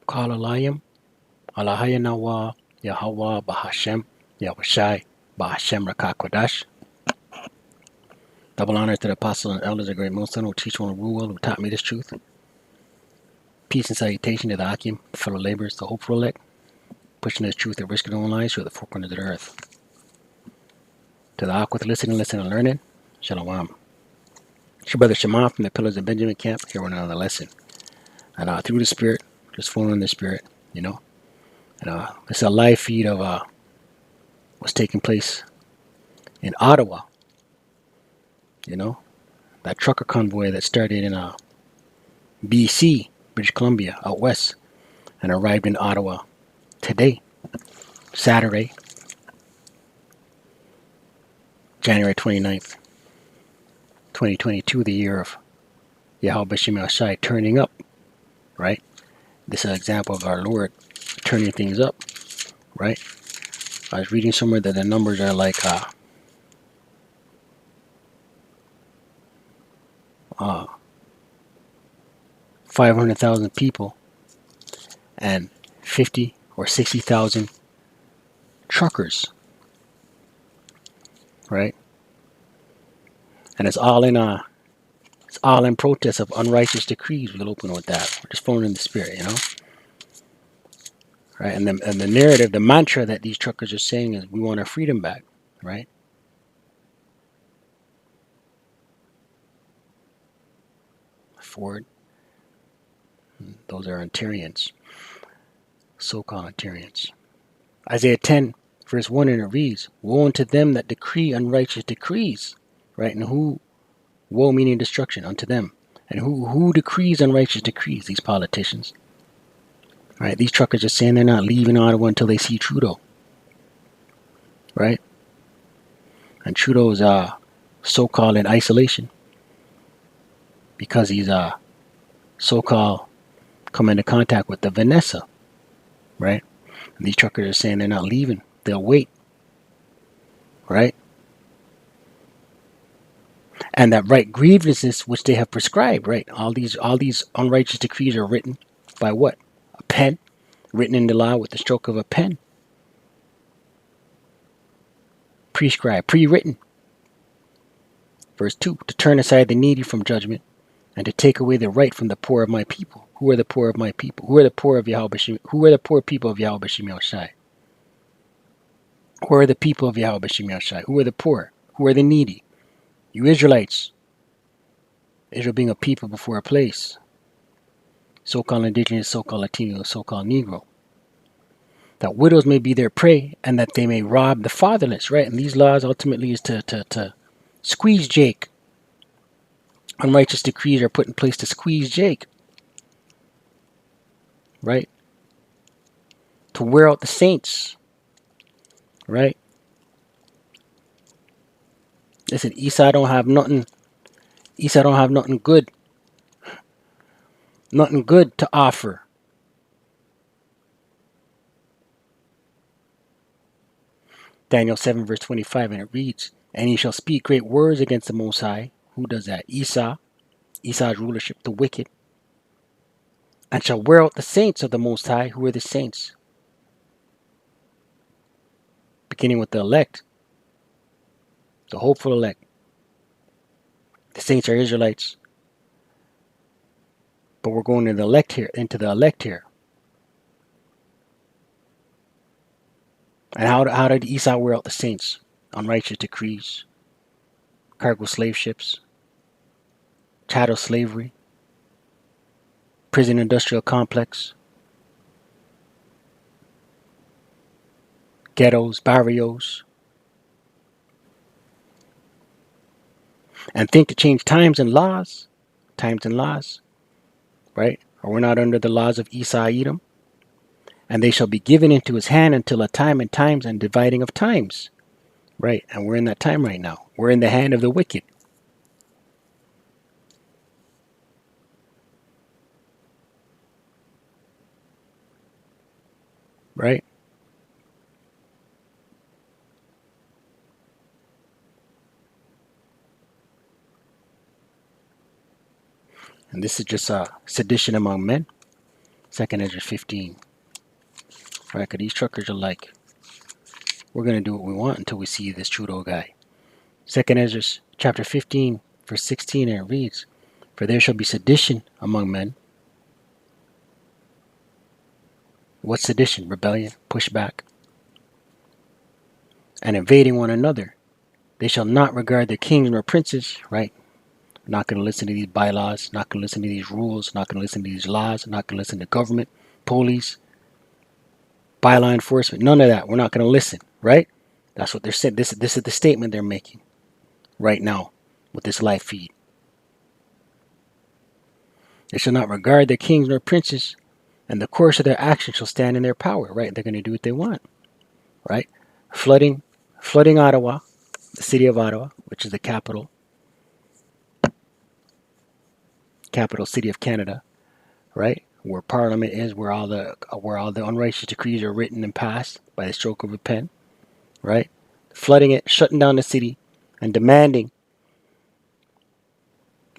Kala Layim, Alahaya Nawa, Yahawah, Bahasham, Yawashi, Bahasham Rakah Qadash. Double honor to the apostles and elders of great Muslim who teach one rule who taught me this truth. Peace and salutation to the Akim, fellow laborers, the hopeful elect, pushing this truth and risking their own lives through the four corners of the earth. To the Ak with listening and learning, Shalom. It's your brother Shema from the Pillars of Benjamin camp, here with another lesson. And through the Spirit, just following the Spirit, you know. And it's a live feed of what's taking place in Ottawa, you know. That trucker convoy that started in BC, British Columbia, out west, and arrived in Ottawa today, Saturday, January 29th, 2022, the year of Yahawah turning up, right? This is an example of our Lord turning things up, right? I was reading somewhere that the numbers are like 500,000 people and 50 or 60,000 truckers, right? And it's all in protest of unrighteous decrees. We'll open with that. We're just flowing in the Spirit, you know, right? And the narrative, the mantra that these truckers are saying is, we want our freedom back, right? Ford. Those are Ontarians, so-called Ontarians. Isaiah 10, verse 1, and it reads, woe unto them that decree unrighteous decrees, right? And who, woe meaning destruction, unto them. And who decrees unrighteous decrees? These politicians, right? These truckers are saying they're not leaving Ottawa until they see Trudeau, right? And Trudeau's so-called in isolation because he's so-called come into contact with the Vanessa, right? And these truckers are saying they're not leaving. They'll wait, right? And that right grievances which they have prescribed, right? All these unrighteous decrees are written by what? A pen, written in the law with the stroke of a pen. Prescribed, pre-written. Verse 2, to turn aside the needy from judgment and to take away the right from the poor of my people. Who are the poor of my people? Who are the poor of Yahawah? Who are the poor people of Yahawah? Who are the people of Yahawah? Who are the poor? Who are the needy? You Israelites. Israel being a people before a place. So-called indigenous, so-called Latino, so-called Negro. That widows may be their prey and that they may rob the fatherless, right? And these laws ultimately is to squeeze Jake. Unrighteous decrees are put in place to squeeze Jake, right? To wear out the saints, right? Listen, Esau don't have nothing. Esau don't have nothing good to offer. Daniel 7 verse 25, and it reads, and he shall speak great words against the Most High. Who does that? Esau. Esau's rulership, the wicked. And shall wear out the saints of the Most High. Who are the saints? Beginning with the elect. The hopeful elect. The saints are Israelites. But we're going into the elect here. And how did Esau wear out the saints? Unrighteous decrees, cargo slave ships, chattel slavery, prison industrial complex, ghettos, barrios. And think to change times and laws, right? Or we're not under the laws of Esau, Edom. And they shall be given into his hand until a time and times and dividing of times. Right, and we're in that time right now. We're in the hand of the wicked. Right? And this is just sedition among men. Second Ezra 15. Right? Because these truckers are like, we're going to do what we want until we see this Trudeau guy. Second Ezra chapter 15, verse 16, and it reads, "For there shall be sedition among men." What's sedition? Rebellion, pushback, and invading one another. They shall not regard their kings nor princes, right? Not going to listen to these bylaws, not going to listen to these rules, not going to listen to these laws, not going to listen to government, police, bylaw enforcement, none of that. We're not going to listen, right? That's what they're saying. This is the statement they're making right now with this live feed. They shall not regard their kings nor princes, and the course of their action shall stand in their power, right? They're going to do what they want, right? Flooding Ottawa, the city of Ottawa, which is the capital city of Canada, right? Where Parliament is, where all the unrighteous decrees are written and passed by the stroke of a pen, right? Flooding it, shutting down the city, and demanding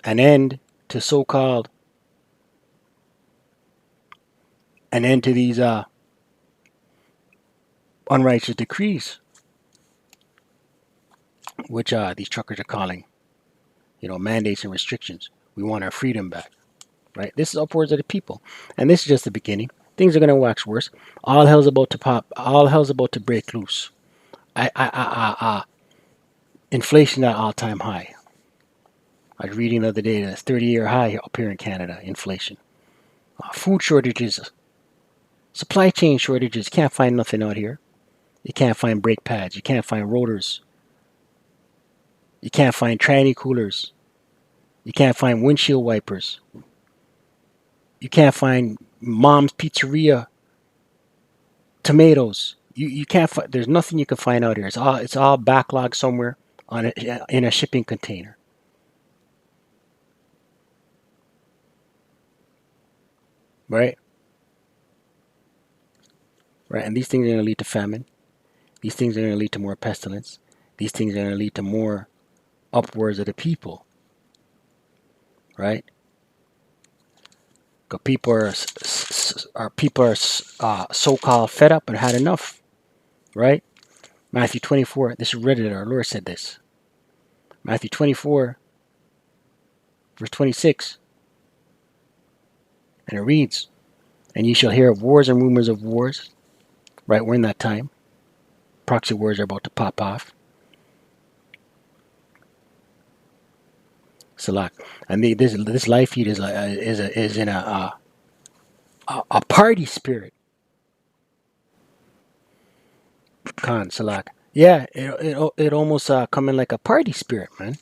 an end to these unrighteous decrees, which these truckers are calling, mandates and restrictions. We want our freedom back, right? This is upwards of the people, and this is just the beginning. Things are going to wax worse. All hell's about to pop. All hell's about to break loose. Inflation at all-time high. I was reading the other day that's 30-year high up here in Canada. Inflation, food shortages, supply chain shortages. Can't find nothing out here. You can't find brake pads. You can't find rotors. You can't find tranny coolers. You can't find windshield wipers. You can't find Mom's Pizzeria tomatoes. You can't find. There's nothing you can find out here. It's all backlogged somewhere in a shipping container. Right? Right. And these things are going to lead to famine. These things are going to lead to more pestilence. These things are going to lead to more upwards of the people. Right? Because people are so-called fed up and had enough. Right? Matthew 24. This is Reddit. Our Lord said this. Matthew 24, verse 26. And it reads, "And ye shall hear of wars and rumors of wars." Right? We're in that time. Proxy wars are about to pop off. Salak. And this life feed is in a party spirit. Khan Salak. Yeah, it almost come in like a party spirit, man.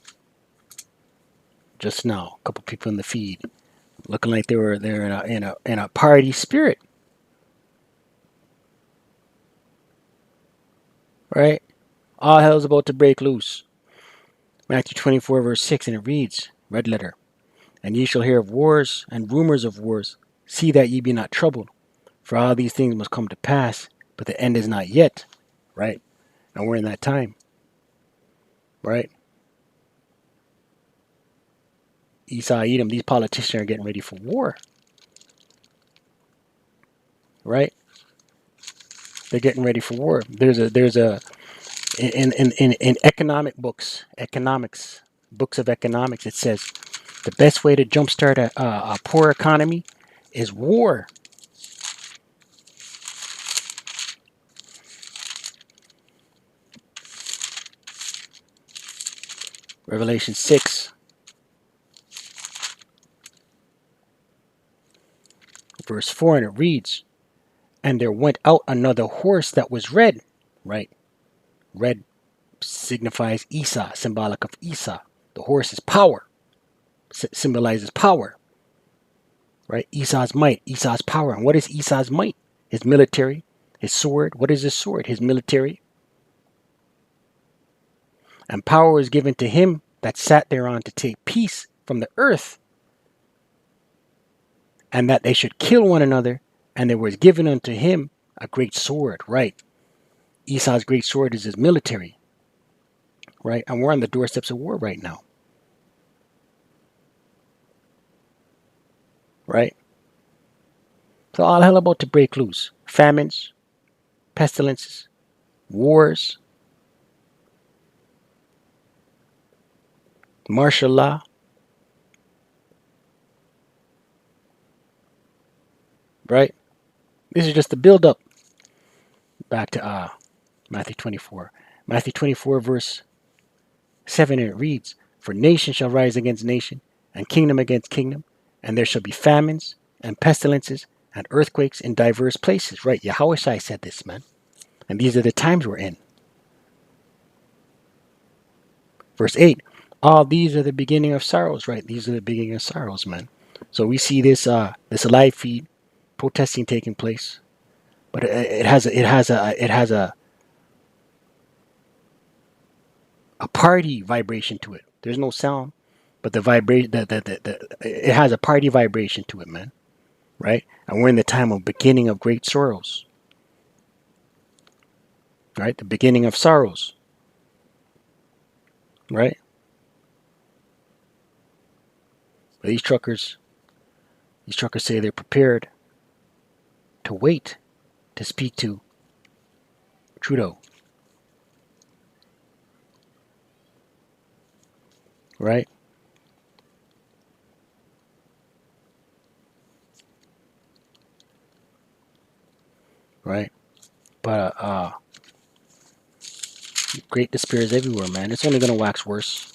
Just now, a couple people in the feed looking like they're in a party spirit. Right? All hell's about to break loose. Matthew 24, verse 6, and it reads, red letter, "And ye shall hear of wars and rumors of wars. See that ye be not troubled. For all these things must come to pass, but the end is not yet." Right? And we're in that time. Right? Esau, Edom, these politicians are getting ready for war. Right? They're getting ready for war. There's a in economics, books of economics, it says the best way to jumpstart a poor economy is war. Revelation 6, verse 4, and it reads, "And there went out another horse that was red." Right? Red signifies Esau, symbolic of Esau. The horse is power, symbolizes power. Right? Esau's might, Esau's power. And what is Esau's might? His military, his sword. What is his sword? His military. And power was given to him that sat thereon to take peace from the earth, and that they should kill one another, and there was given unto him a great sword. Right? Esau's great sword is his military. Right? And we're on the doorsteps of war right now. Right? So all hell about to break loose. Famines, pestilences, wars, martial law, right? This is just the build up back to Matthew 24. Matthew 24 verse 7, and it reads, "For nation shall rise against nation, and kingdom against kingdom, and there shall be famines, and pestilences, and earthquakes in diverse places." Right, Yawashi said this, man. And these are the times we're in. Verse 8, all these are the beginning of sorrows, right? These are the beginning of sorrows, man. So we see this live feed protesting taking place, but it has a party vibration to it. There's no sound, but the vibration it has a party vibration to it, man. Right? And we're in the time of beginning of great sorrows. Right? The beginning of sorrows. Right? But these truckers say they're prepared to wait to speak to Trudeau. Right? Right? But great despair is everywhere, man. It's only gonna wax worse.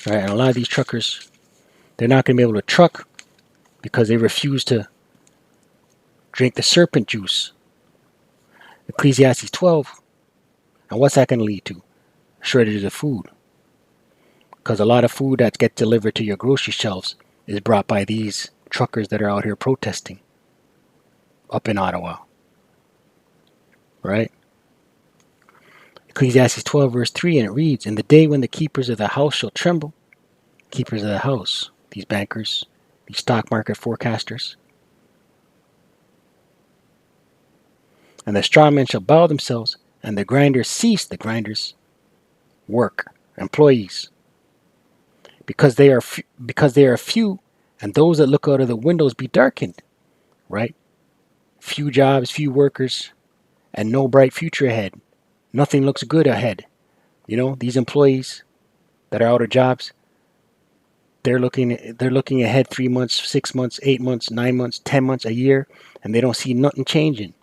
Right? And a lot of these truckers, they're not gonna be able to truck because they refuse to drink the serpent juice. Ecclesiastes 12. And what's that gonna lead to? Shortages of food. Because a lot of food that gets delivered to your grocery shelves is brought by these truckers that are out here protesting up in Ottawa. Right? Ecclesiastes 12 verse 3, and it reads, "In the day when the keepers of the house shall tremble," keepers of the house, these bankers, these stock market forecasters, "and the strong men shall bow themselves, and the grinders cease," the grinders work, employees, because they are few, and those that look out of the windows be darkened. Right? Few jobs, few workers, and no bright future ahead. Nothing looks good ahead. You know, these employees that are out of jobs, they're looking ahead 3 months, 6 months, 8 months, 9 months, 10 months, a year, and they don't see nothing changing.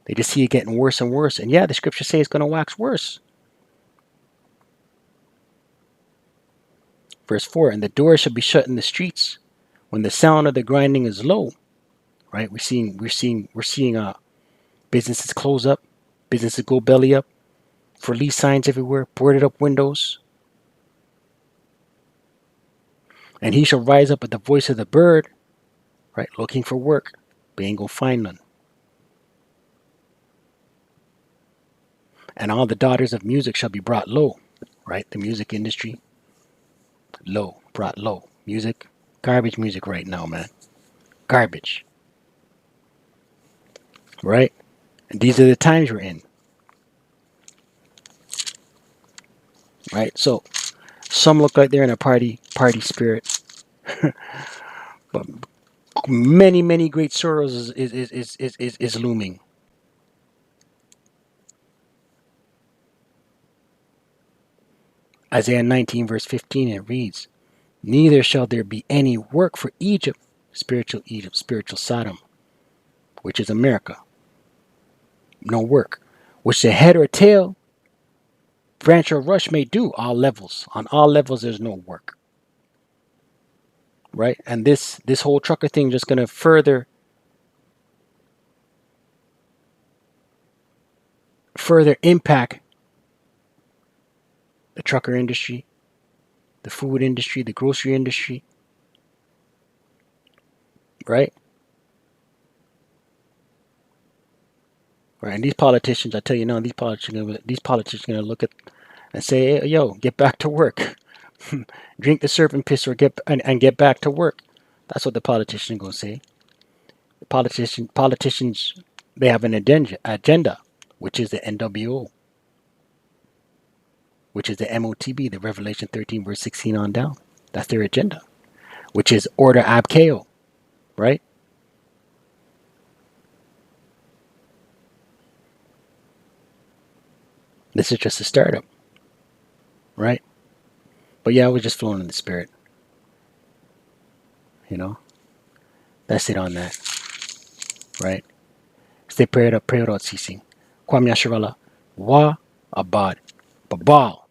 They just see it getting worse and worse. And yeah, the scriptures say it's going to wax worse. Verse 4, "And the doors shall be shut in the streets when the sound of the grinding is low." Right? We're seeing businesses close up, businesses go belly up, for lease signs everywhere, boarded up windows. "And he shall rise up at the voice of the bird," right, looking for work, but ain't gonna find none. "And all the daughters of music shall be brought low," right? The music industry, low, brought low. Music, garbage music right now, man. Garbage. Right? And these are the times we're in. Right? So some look like they're in a party spirit. But many great sorrows is looming. Isaiah 19 verse 15, it reads, "Neither shall there be any work for Egypt," spiritual Sodom, which is America. No work. "Which the head or tail, branch or rush may do," all levels. On all levels there's no work. Right? And this whole trucker thing just gonna further impact the trucker industry, the food industry, the grocery industry. Right? Right. And these politicians, I tell you now, these politicians are gonna look at and say, "Hey, yo, get back to work. Drink the serpent piss or get back to work." That's what the politicians are gonna say. Politicians, they have an agenda, which is the NWO, which is the MOTB, the Revelation 13 verse 16 on down. That's their agenda, which is order ab chaos, right? This is just a startup, right? But yeah, I was just flowing in the spirit, you know. That's it on that, right? Stay prayed up, pray without ceasing. Kwame Yasharala, wa abad, babal.